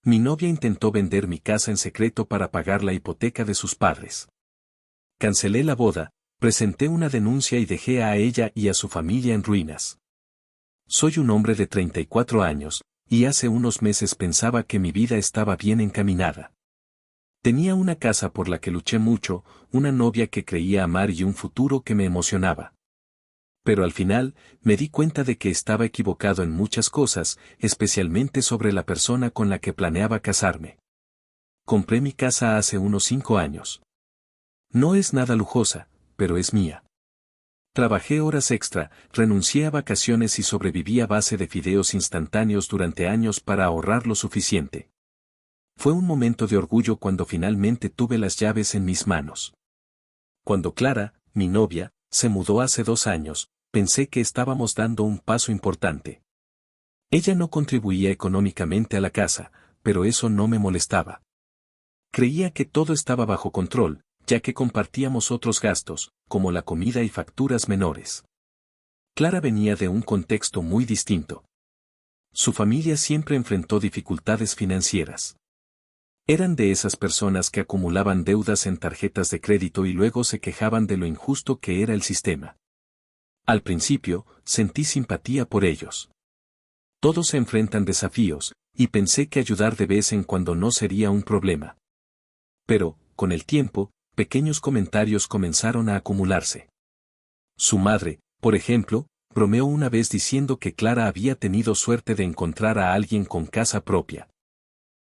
Mi novia intentó vender mi casa en secreto para pagar la hipoteca de sus padres. Cancelé la boda, presenté una denuncia y dejé a ella y a su familia en ruinas. Soy un hombre de 34 años, y hace unos meses pensaba que mi vida estaba bien encaminada. Tenía una casa por la que luché mucho, una novia que creía amar y un futuro que me emocionaba. Pero al final, me di cuenta de que estaba equivocado en muchas cosas, especialmente sobre la persona con la que planeaba casarme. Compré mi casa hace unos 5 años. No es nada lujosa, pero es mía. Trabajé horas extra, renuncié a vacaciones y sobreviví a base de fideos instantáneos durante años para ahorrar lo suficiente. Fue un momento de orgullo cuando finalmente tuve las llaves en mis manos. Cuando Clara, mi novia, se mudó hace 2 años, pensé que estábamos dando un paso importante. Ella no contribuía económicamente a la casa, pero eso no me molestaba. Creía que todo estaba bajo control, ya que compartíamos otros gastos, como la comida y facturas menores. Clara venía de un contexto muy distinto. Su familia siempre enfrentó dificultades financieras. Eran de esas personas que acumulaban deudas en tarjetas de crédito y luego se quejaban de lo injusto que era el sistema. Al principio, sentí simpatía por ellos. Todos se enfrentan desafíos, y pensé que ayudar de vez en cuando no sería un problema. Pero, con el tiempo, pequeños comentarios comenzaron a acumularse. Su madre, por ejemplo, bromeó una vez diciendo que Clara había tenido suerte de encontrar a alguien con casa propia.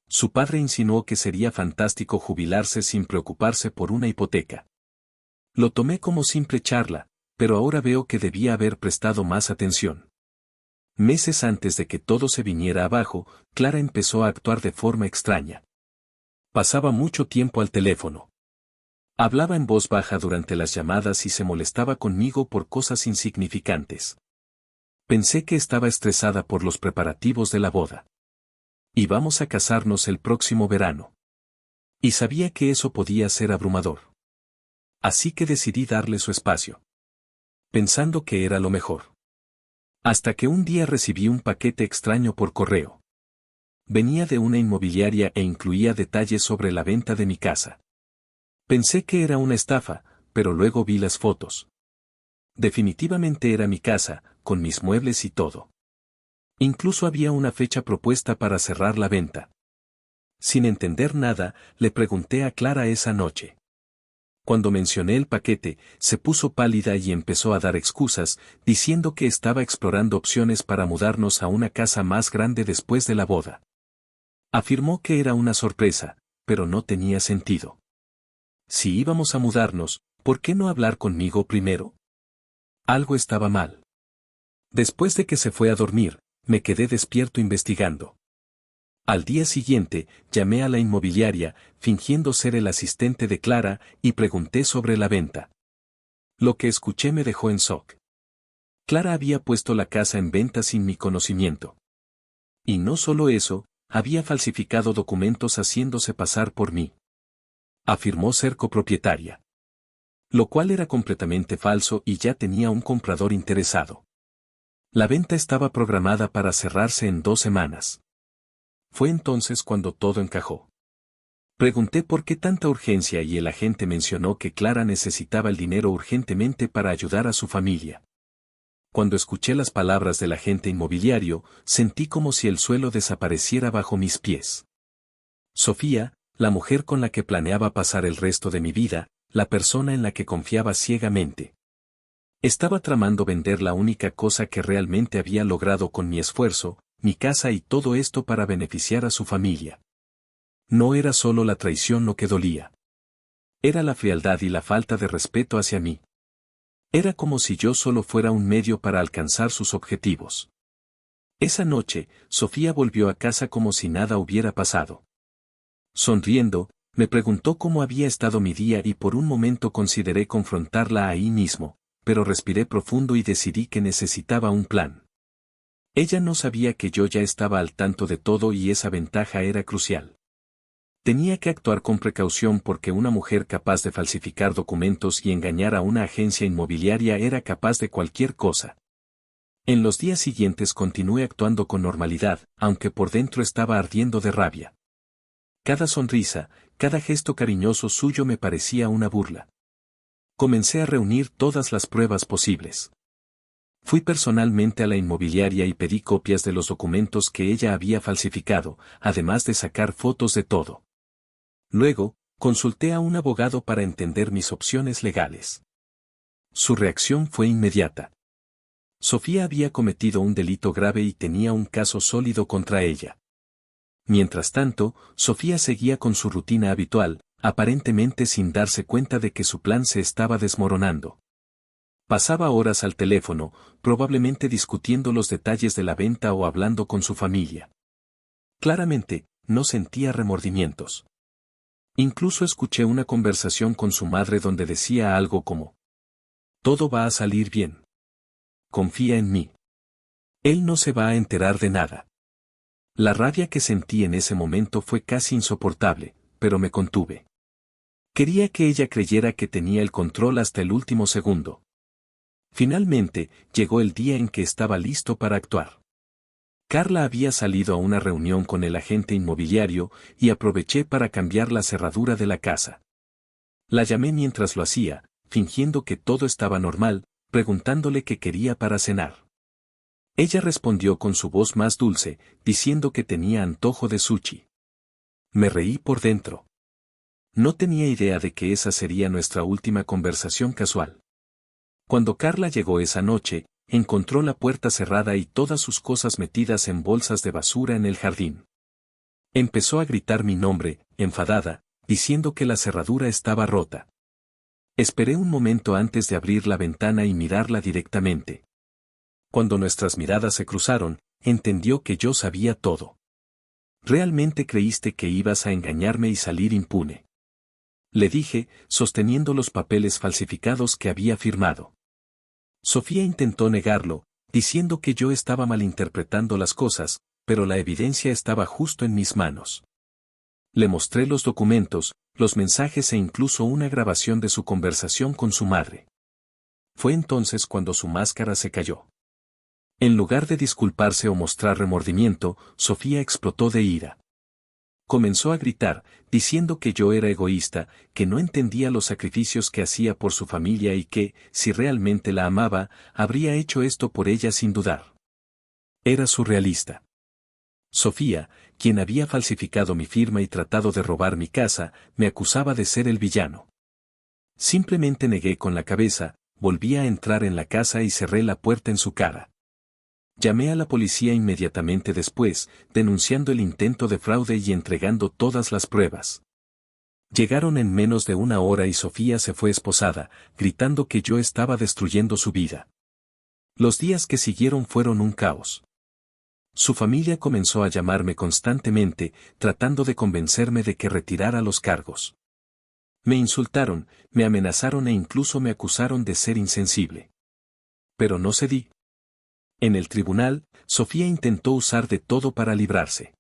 Su padre insinuó que sería fantástico jubilarse sin preocuparse por una hipoteca. Lo tomé como simple charla, pero ahora veo que debía haber prestado más atención. Meses antes de que todo se viniera abajo, Clara empezó a actuar de forma extraña. Pasaba mucho tiempo al teléfono. Hablaba en voz baja durante las llamadas y se molestaba conmigo por cosas insignificantes. Pensé que estaba estresada por los preparativos de la boda. Íbamos a casarnos el próximo verano. Y sabía que eso podía ser abrumador. Así que decidí darle su espacio. Pensando que era lo mejor. Hasta que un día recibí un paquete extraño por correo. Venía de una inmobiliaria e incluía detalles sobre la venta de mi casa. Pensé que era una estafa, pero luego vi las fotos. Definitivamente era mi casa, con mis muebles y todo. Incluso había una fecha propuesta para cerrar la venta. Sin entender nada, le pregunté a Clara esa noche. Cuando mencioné el paquete, se puso pálida y empezó a dar excusas, diciendo que estaba explorando opciones para mudarnos a una casa más grande después de la boda. Afirmó que era una sorpresa, pero no tenía sentido. Si íbamos a mudarnos, ¿por qué no hablar conmigo primero? Algo estaba mal. Después de que se fue a dormir, me quedé despierto investigando. Al día siguiente, llamé a la inmobiliaria, fingiendo ser el asistente de Clara, y pregunté sobre la venta. Lo que escuché me dejó en shock. Clara había puesto la casa en venta sin mi conocimiento. Y no solo eso, había falsificado documentos haciéndose pasar por mí. Afirmó ser copropietaria. Lo cual era completamente falso y ya tenía un comprador interesado. La venta estaba programada para cerrarse en 2 semanas. Fue entonces cuando todo encajó. Pregunté por qué tanta urgencia y el agente mencionó que Clara necesitaba el dinero urgentemente para ayudar a su familia. Cuando escuché las palabras del agente inmobiliario, sentí como si el suelo desapareciera bajo mis pies. Sofía, la mujer con la que planeaba pasar el resto de mi vida, la persona en la que confiaba ciegamente. Estaba tramando vender la única cosa que realmente había logrado con mi esfuerzo, mi casa y todo esto para beneficiar a su familia. No era solo la traición lo que dolía. Era la frialdad y la falta de respeto hacia mí. Era como si yo solo fuera un medio para alcanzar sus objetivos. Esa noche, Sofía volvió a casa como si nada hubiera pasado. Sonriendo, me preguntó cómo había estado mi día y por un momento consideré confrontarla ahí mismo, pero respiré profundo y decidí que necesitaba un plan. Ella no sabía que yo ya estaba al tanto de todo y esa ventaja era crucial. Tenía que actuar con precaución porque una mujer capaz de falsificar documentos y engañar a una agencia inmobiliaria era capaz de cualquier cosa. En los días siguientes continué actuando con normalidad, aunque por dentro estaba ardiendo de rabia. Cada sonrisa, cada gesto cariñoso suyo me parecía una burla. Comencé a reunir todas las pruebas posibles. Fui personalmente a la inmobiliaria y pedí copias de los documentos que ella había falsificado, además de sacar fotos de todo. Luego, consulté a un abogado para entender mis opciones legales. Su reacción fue inmediata. Sofía había cometido un delito grave y tenía un caso sólido contra ella. Mientras tanto, Sofía seguía con su rutina habitual, aparentemente sin darse cuenta de que su plan se estaba desmoronando. Pasaba horas al teléfono, probablemente discutiendo los detalles de la venta o hablando con su familia. Claramente, no sentía remordimientos. Incluso escuché una conversación con su madre donde decía algo como: «Todo va a salir bien. Confía en mí. Él no se va a enterar de nada». La rabia que sentí en ese momento fue casi insoportable, pero me contuve. Quería que ella creyera que tenía el control hasta el último segundo. Finalmente, llegó el día en que estaba listo para actuar. Carla había salido a una reunión con el agente inmobiliario y aproveché para cambiar la cerradura de la casa. La llamé mientras lo hacía, fingiendo que todo estaba normal, preguntándole qué quería para cenar. Ella respondió con su voz más dulce, diciendo que tenía antojo de sushi. Me reí por dentro. No tenía idea de que esa sería nuestra última conversación casual. Cuando Carla llegó esa noche, encontró la puerta cerrada y todas sus cosas metidas en bolsas de basura en el jardín. Empezó a gritar mi nombre, enfadada, diciendo que la cerradura estaba rota. Esperé un momento antes de abrir la ventana y mirarla directamente. Cuando nuestras miradas se cruzaron, entendió que yo sabía todo. «¿Realmente creíste que ibas a engañarme y salir impune?», le dije, sosteniendo los papeles falsificados que había firmado. Sofía intentó negarlo, diciendo que yo estaba malinterpretando las cosas, pero la evidencia estaba justo en mis manos. Le mostré los documentos, los mensajes e incluso una grabación de su conversación con su madre. Fue entonces cuando su máscara se cayó. En lugar de disculparse o mostrar remordimiento, Sofía explotó de ira. Comenzó a gritar, diciendo que yo era egoísta, que no entendía los sacrificios que hacía por su familia y que, si realmente la amaba, habría hecho esto por ella sin dudar. Era surrealista. Sofía, quien había falsificado mi firma y tratado de robar mi casa, me acusaba de ser el villano. Simplemente negué con la cabeza, volví a entrar en la casa y cerré la puerta en su cara. Llamé a la policía inmediatamente después, denunciando el intento de fraude y entregando todas las pruebas. Llegaron en menos de una hora y Sofía se fue esposada, gritando que yo estaba destruyendo su vida. Los días que siguieron fueron un caos. Su familia comenzó a llamarme constantemente, tratando de convencerme de que retirara los cargos. Me insultaron, me amenazaron e incluso me acusaron de ser insensible. Pero no cedí. En el tribunal, Sofía intentó usar de todo para librarse.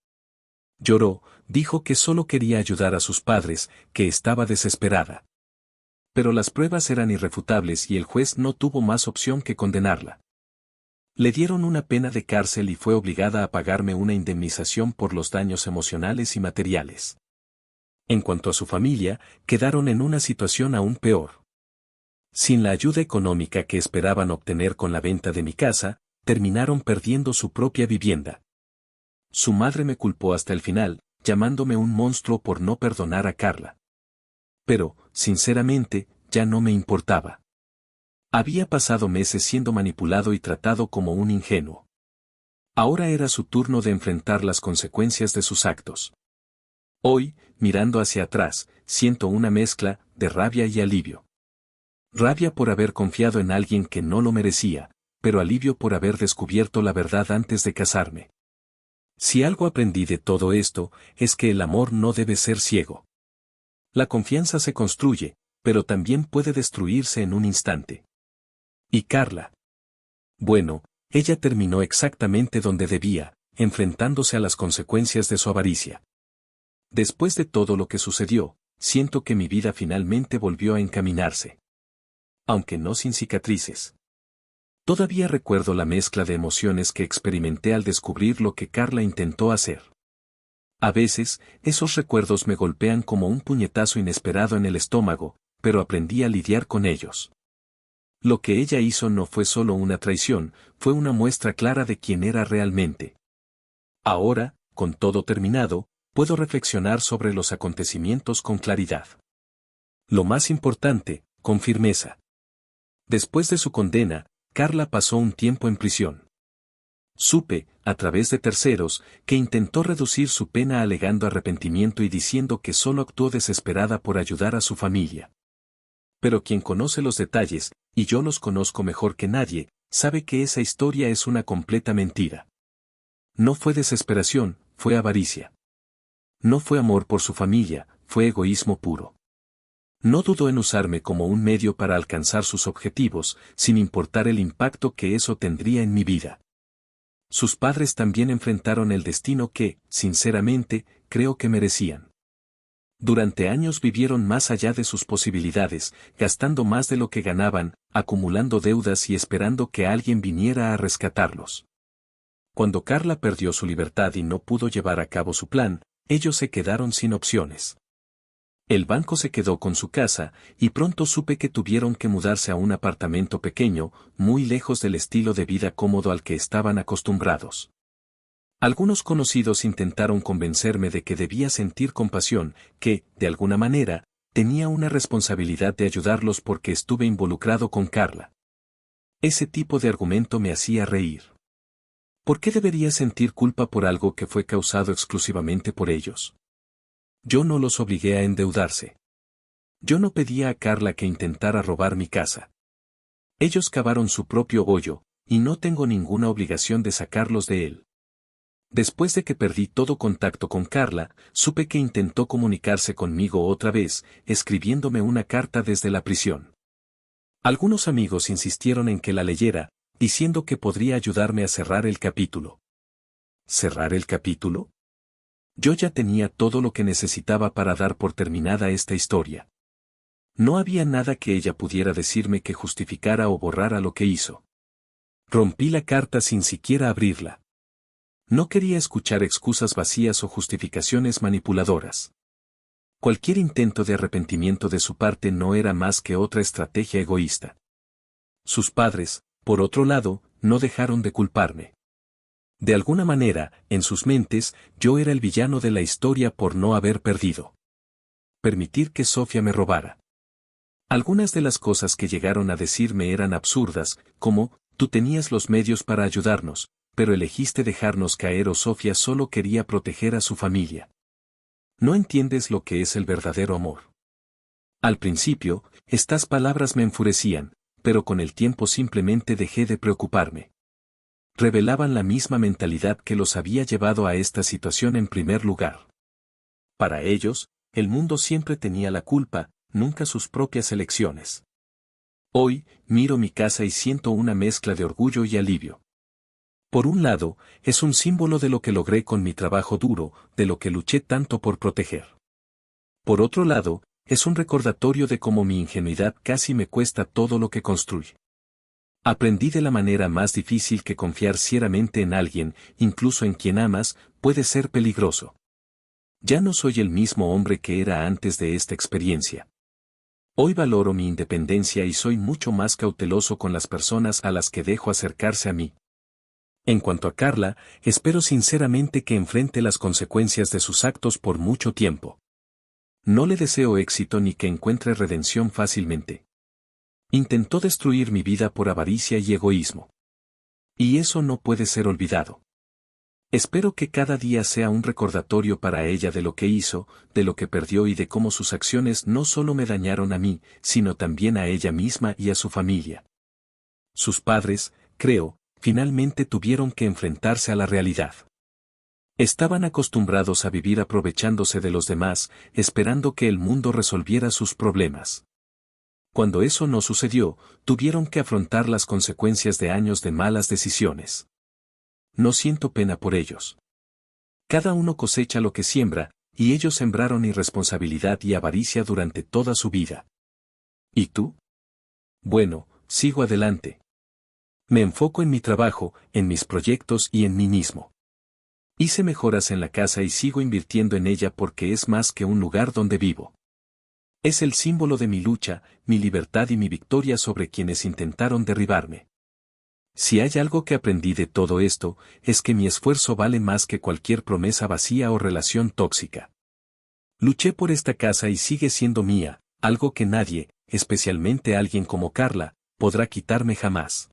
Lloró, dijo que solo quería ayudar a sus padres, que estaba desesperada. Pero las pruebas eran irrefutables y el juez no tuvo más opción que condenarla. Le dieron una pena de cárcel y fue obligada a pagarme una indemnización por los daños emocionales y materiales. En cuanto a su familia, quedaron en una situación aún peor. Sin la ayuda económica que esperaban obtener con la venta de mi casa, terminaron perdiendo su propia vivienda. Su madre me culpó hasta el final, llamándome un monstruo por no perdonar a Carla. Pero, sinceramente, ya no me importaba. Había pasado meses siendo manipulado y tratado como un ingenuo. Ahora era su turno de enfrentar las consecuencias de sus actos. Hoy, mirando hacia atrás, siento una mezcla de rabia y alivio. Rabia por haber confiado en alguien que no lo merecía, pero alivio por haber descubierto la verdad antes de casarme. Si algo aprendí de todo esto, es que el amor no debe ser ciego. La confianza se construye, pero también puede destruirse en un instante. ¿Y Carla? Bueno, ella terminó exactamente donde debía, enfrentándose a las consecuencias de su avaricia. Después de todo lo que sucedió, siento que mi vida finalmente volvió a encaminarse. Aunque no sin cicatrices. Todavía recuerdo la mezcla de emociones que experimenté al descubrir lo que Carla intentó hacer. A veces, esos recuerdos me golpean como un puñetazo inesperado en el estómago, pero aprendí a lidiar con ellos. Lo que ella hizo no fue solo una traición, fue una muestra clara de quién era realmente. Ahora, con todo terminado, puedo reflexionar sobre los acontecimientos con claridad. Lo más importante, con firmeza. Después de su condena, Carla pasó un tiempo en prisión. Supe, a través de terceros, que intentó reducir su pena alegando arrepentimiento y diciendo que solo actuó desesperada por ayudar a su familia. Pero quien conoce los detalles, y yo los conozco mejor que nadie, sabe que esa historia es una completa mentira. No fue desesperación, fue avaricia. No fue amor por su familia, fue egoísmo puro. No dudó en usarme como un medio para alcanzar sus objetivos, sin importar el impacto que eso tendría en mi vida. Sus padres también enfrentaron el destino que, sinceramente, creo que merecían. Durante años vivieron más allá de sus posibilidades, gastando más de lo que ganaban, acumulando deudas y esperando que alguien viniera a rescatarlos. Cuando Carla perdió su libertad y no pudo llevar a cabo su plan, ellos se quedaron sin opciones. El banco se quedó con su casa, y pronto supe que tuvieron que mudarse a un apartamento pequeño, muy lejos del estilo de vida cómodo al que estaban acostumbrados. Algunos conocidos intentaron convencerme de que debía sentir compasión, que, de alguna manera, tenía una responsabilidad de ayudarlos porque estuve involucrado con Carla. Ese tipo de argumento me hacía reír. ¿Por qué debería sentir culpa por algo que fue causado exclusivamente por ellos? Yo no los obligué a endeudarse. Yo no pedía a Carla que intentara robar mi casa. Ellos cavaron su propio hoyo, y no tengo ninguna obligación de sacarlos de él. Después de que perdí todo contacto con Carla, supe que intentó comunicarse conmigo otra vez, escribiéndome una carta desde la prisión. Algunos amigos insistieron en que la leyera, diciendo que podría ayudarme a cerrar el capítulo. ¿Cerrar el capítulo? Yo ya tenía todo lo que necesitaba para dar por terminada esta historia. No había nada que ella pudiera decirme que justificara o borrara lo que hizo. Rompí la carta sin siquiera abrirla. No quería escuchar excusas vacías o justificaciones manipuladoras. Cualquier intento de arrepentimiento de su parte no era más que otra estrategia egoísta. Sus padres, por otro lado, no dejaron de culparme. De alguna manera, en sus mentes, yo era el villano de la historia por no haber perdido. Permitir que Sofía me robara. Algunas de las cosas que llegaron a decirme eran absurdas, como, tú tenías los medios para ayudarnos, pero elegiste dejarnos caer o Sofía solo quería proteger a su familia. No entiendes lo que es el verdadero amor. Al principio, estas palabras me enfurecían, pero con el tiempo simplemente dejé de preocuparme. Revelaban la misma mentalidad que los había llevado a esta situación en primer lugar. Para ellos, el mundo siempre tenía la culpa, nunca sus propias elecciones. Hoy, miro mi casa y siento una mezcla de orgullo y alivio. Por un lado, es un símbolo de lo que logré con mi trabajo duro, de lo que luché tanto por proteger. Por otro lado, es un recordatorio de cómo mi ingenuidad casi me cuesta todo lo que construí. Aprendí de la manera más difícil que confiar ciegamente en alguien, incluso en quien amas, puede ser peligroso. Ya no soy el mismo hombre que era antes de esta experiencia. Hoy valoro mi independencia y soy mucho más cauteloso con las personas a las que dejo acercarse a mí. En cuanto a Carla, espero sinceramente que enfrente las consecuencias de sus actos por mucho tiempo. No le deseo éxito ni que encuentre redención fácilmente. Intentó destruir mi vida por avaricia y egoísmo. Y eso no puede ser olvidado. Espero que cada día sea un recordatorio para ella de lo que hizo, de lo que perdió y de cómo sus acciones no solo me dañaron a mí, sino también a ella misma y a su familia. Sus padres, creo, finalmente tuvieron que enfrentarse a la realidad. Estaban acostumbrados a vivir aprovechándose de los demás, esperando que el mundo resolviera sus problemas. Cuando eso no sucedió, tuvieron que afrontar las consecuencias de años de malas decisiones. No siento pena por ellos. Cada uno cosecha lo que siembra, y ellos sembraron irresponsabilidad y avaricia durante toda su vida. ¿Y tú? Bueno, sigo adelante. Me enfoco en mi trabajo, en mis proyectos y en mí mismo. Hice mejoras en la casa y sigo invirtiendo en ella porque es más que un lugar donde vivo. Es el símbolo de mi lucha, mi libertad y mi victoria sobre quienes intentaron derribarme. Si hay algo que aprendí de todo esto, es que mi esfuerzo vale más que cualquier promesa vacía o relación tóxica. Luché por esta casa y sigue siendo mía, algo que nadie, especialmente alguien como Carla, podrá quitarme jamás.